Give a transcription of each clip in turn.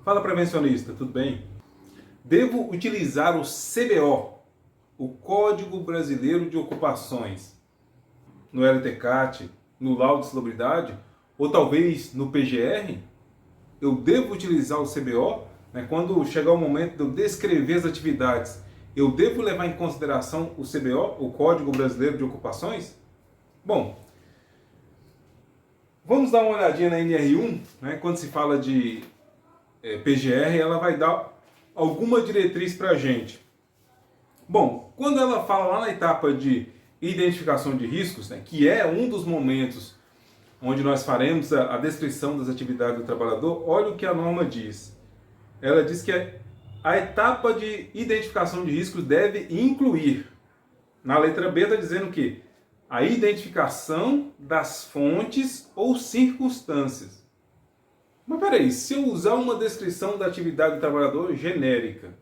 Fala, prevencionista, tudo bem? Devo utilizar o CBO, o Código Brasileiro de Ocupações, no LTCAT, no laudo de salubridade, ou talvez no PGR? Eu devo utilizar o CBO? Quando chegar o momento de eu descrever as atividades, eu devo levar em consideração o CBO, o Código Brasileiro de Ocupações? Bom, vamos dar uma olhadinha na NR1, quando se fala de PGR, ela vai dar alguma diretriz para a gente. Bom, quando ela fala lá na etapa de identificação de riscos, que é um dos momentos onde nós faremos a descrição das atividades do trabalhador, olha o que a norma diz. Ela diz que a etapa de identificação de riscos deve incluir, na letra B está dizendo que a identificação das fontes ou circunstâncias. Mas peraí, se eu usar uma descrição da atividade do trabalhador genérica,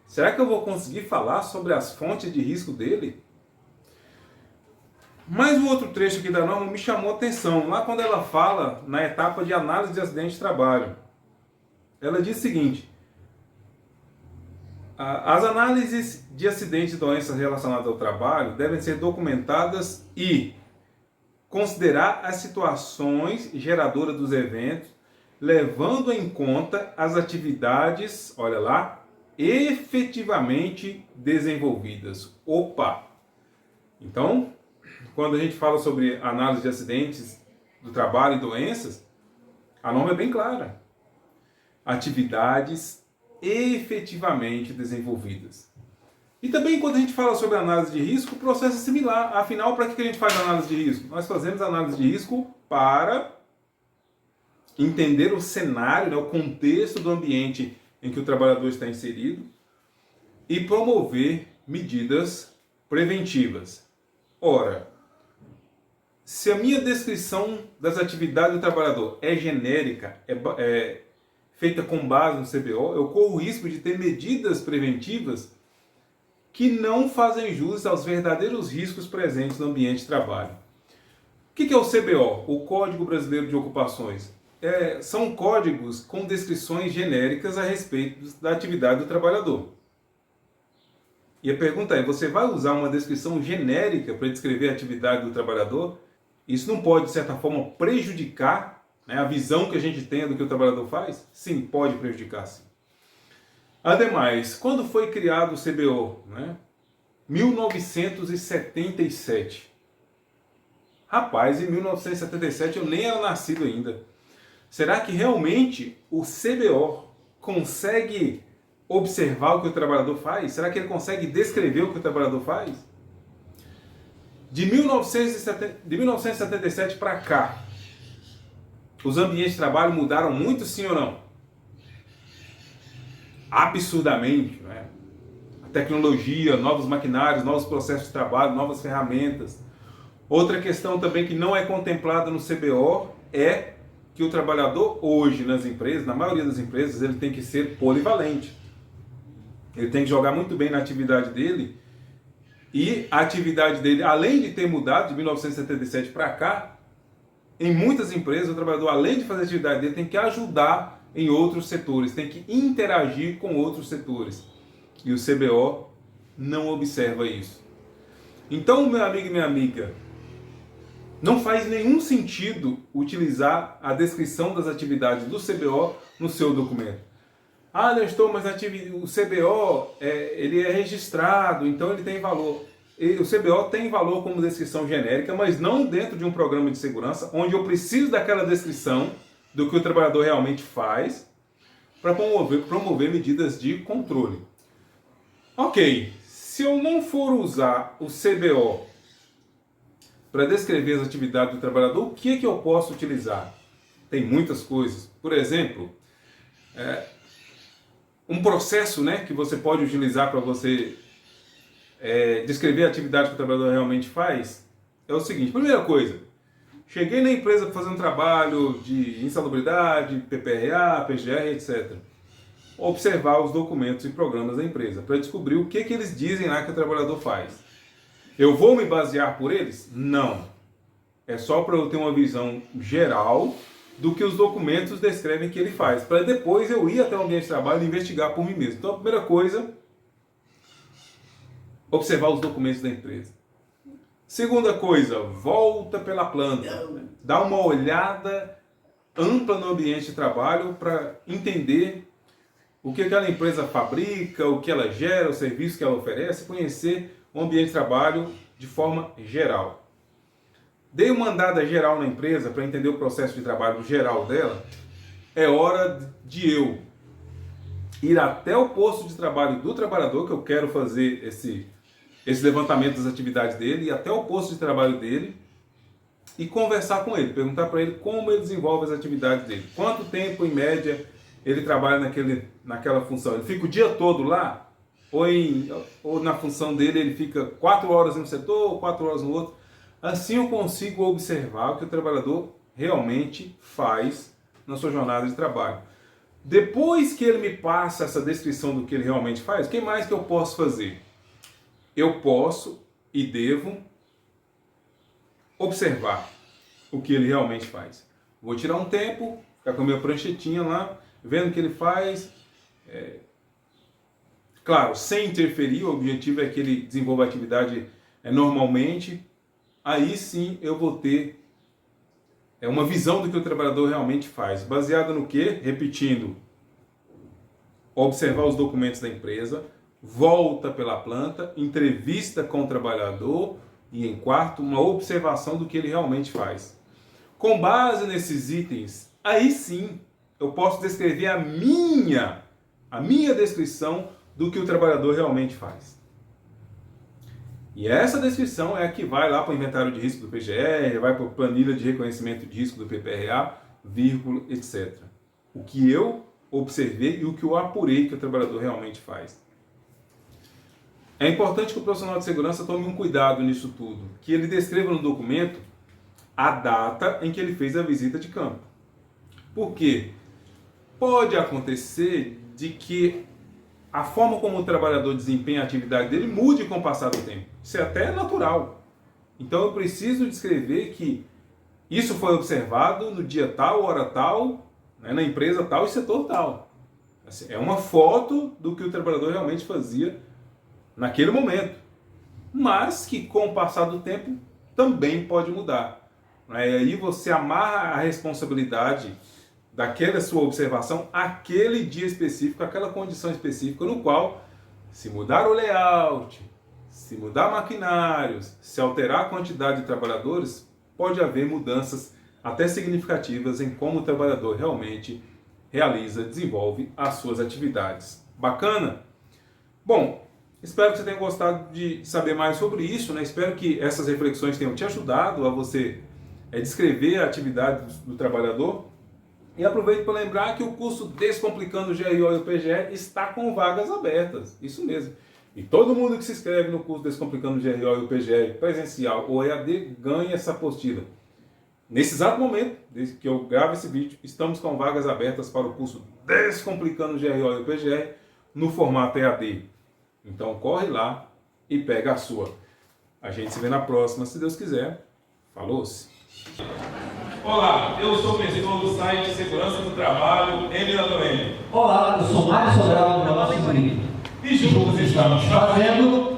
será que eu vou conseguir falar sobre as fontes de risco dele? Mas o outro trecho aqui da norma me chamou a atenção, lá quando ela fala na etapa de análise de acidente de trabalho. Ela diz o seguinte: as análises de acidentes e doenças relacionadas ao trabalho devem ser documentadas e considerar as situações geradoras dos eventos, levando em conta as atividades, olha lá, efetivamente desenvolvidas. Opa! Então, quando a gente fala sobre análise de acidentes do trabalho e doenças, a norma é bem clara. Atividades efetivamente desenvolvidas. E também quando a gente fala sobre análise de risco, o processo é similar. Afinal, para que a gente faz análise de risco? Nós fazemos análise de risco para entender o cenário, o contexto do ambiente em que o trabalhador está inserido e promover medidas preventivas. Ora, se a minha descrição das atividades do trabalhador é genérica, é feita com base no CBO, eu corro o risco de ter medidas preventivas que não fazem jus aos verdadeiros riscos presentes no ambiente de trabalho. O que é o CBO? O Código Brasileiro de Ocupações. São códigos com descrições genéricas a respeito da atividade do trabalhador. E a pergunta é, você vai usar uma descrição genérica para descrever a atividade do trabalhador? Isso não pode, de certa forma, prejudicar a visão que a gente tem do que o trabalhador faz? Sim, pode prejudicar, sim. Ademais, quando foi criado o CBO? 1977. Rapaz, em 1977 eu nem era nascido ainda. Será que realmente o CBO consegue observar o que o trabalhador faz? Será que ele consegue descrever o que o trabalhador faz? De 1977 para cá, os ambientes de trabalho mudaram muito, sim ou não? Absurdamente, A tecnologia, novos maquinários, novos processos de trabalho, novas ferramentas. Outra questão também que não é contemplada no CBO é que o trabalhador hoje nas empresas, na maioria das empresas, ele tem que ser polivalente. Ele tem que jogar muito bem na atividade dele e a atividade dele, além de ter mudado de 1977 para cá, em muitas empresas o trabalhador, além de fazer a atividade dele, tem que ajudar em outros setores, tem que interagir com outros setores. E o CBO não observa isso. Então, meu amigo e minha amiga, não faz nenhum sentido utilizar a descrição das atividades do CBO no seu documento. Ah, Nestor, mas o CBO ele é registrado, então ele tem valor. O CBO tem valor como descrição genérica, mas não dentro de um programa de segurança, onde eu preciso daquela descrição do que o trabalhador realmente faz para promover medidas de controle. Ok, se eu não for usar o CBO para descrever as atividades do trabalhador, o que eu posso utilizar? Tem muitas coisas. Por exemplo, um processo que você pode utilizar para você descrever a atividade que o trabalhador realmente faz é o seguinte. Primeira coisa, cheguei na empresa para fazer um trabalho de insalubridade, PPRA, PGR, etc. Observar os documentos e programas da empresa para descobrir o que eles dizem lá que o trabalhador faz. Eu vou me basear por eles? Não. É só para eu ter uma visão geral do que os documentos descrevem que ele faz, para depois eu ir até o ambiente de trabalho e investigar por mim mesmo. Então a primeira coisa, observar os documentos da empresa. Segunda coisa, volta pela planta, dá uma olhada ampla no ambiente de trabalho para entender o que aquela empresa fabrica, o que ela gera, o serviço que ela oferece, conhecer o ambiente de trabalho de forma geral. Dei uma andada geral na empresa para entender o processo de trabalho geral dela. É hora de eu ir até o posto de trabalho do trabalhador, que eu quero fazer esse levantamento das atividades dele, ir até o posto de trabalho dele e conversar com ele, perguntar para ele como ele desenvolve as atividades dele, quanto tempo em média ele trabalha naquela função. Ele fica o dia todo lá? Ou na função dele ele fica 4 horas em um setor ou 4 horas no outro? Assim eu consigo observar o que o trabalhador realmente faz na sua jornada de trabalho. Depois que ele me passa essa descrição do que ele realmente faz, o que mais que eu posso fazer? Eu posso e devo observar o que ele realmente faz. Vou tirar um tempo, ficar com a minha pranchetinha lá, vendo o que ele faz. Claro, sem interferir, o objetivo é que ele desenvolva a atividade normalmente. Aí sim eu vou ter uma visão do que o trabalhador realmente faz. Baseado no quê? Repetindo, observar os documentos da empresa, volta pela planta, entrevista com o trabalhador e, em quarto, uma observação do que ele realmente faz. Com base nesses itens, aí sim eu posso descrever a minha descrição do que o trabalhador realmente faz. E essa descrição é a que vai lá para o inventário de risco do PGR, vai para a planilha de reconhecimento de risco do PPRA, vírgula, etc. O que eu observei e o que eu apurei que o trabalhador realmente faz. É importante que o profissional de segurança tome um cuidado nisso tudo, que ele descreva no documento a data em que ele fez a visita de campo. Por quê? Pode acontecer de que a forma como o trabalhador desempenha a atividade dele mude com o passar do tempo. Isso é até natural. Então eu preciso descrever que isso foi observado no dia tal, hora tal, né, na empresa tal e setor tal. Assim, é uma foto do que o trabalhador realmente fazia naquele momento. Mas que com o passar do tempo também pode mudar. E aí você amarra a responsabilidade daquela sua observação àquele dia específico, àquela condição específica no qual, se mudar o layout, se mudar maquinários, se alterar a quantidade de trabalhadores, pode haver mudanças até significativas em como o trabalhador realmente realiza, desenvolve as suas atividades. Bacana? Bom, espero que você tenha gostado de saber mais sobre isso, né? Espero que essas reflexões tenham te ajudado a você descrever a atividade do trabalhador. E aproveito para lembrar que o curso Descomplicando o GRO e o PGE está com vagas abertas. Isso mesmo. E todo mundo que se inscreve no curso Descomplicando o GRO e o PGE, presencial ou EAD, ganha essa apostila. Nesse exato momento, desde que eu gravo esse vídeo, estamos com vagas abertas para o curso Descomplicando o GRO e o PGE no formato EAD. Então corre lá e pega a sua. A gente se vê na próxima, se Deus quiser. Falou-se! Olá, eu sou o gestor do site Segurança do Trabalho, MWM. Olá, eu sou Mário Sobral do Negócio Clínico. E juntos estamos fazendo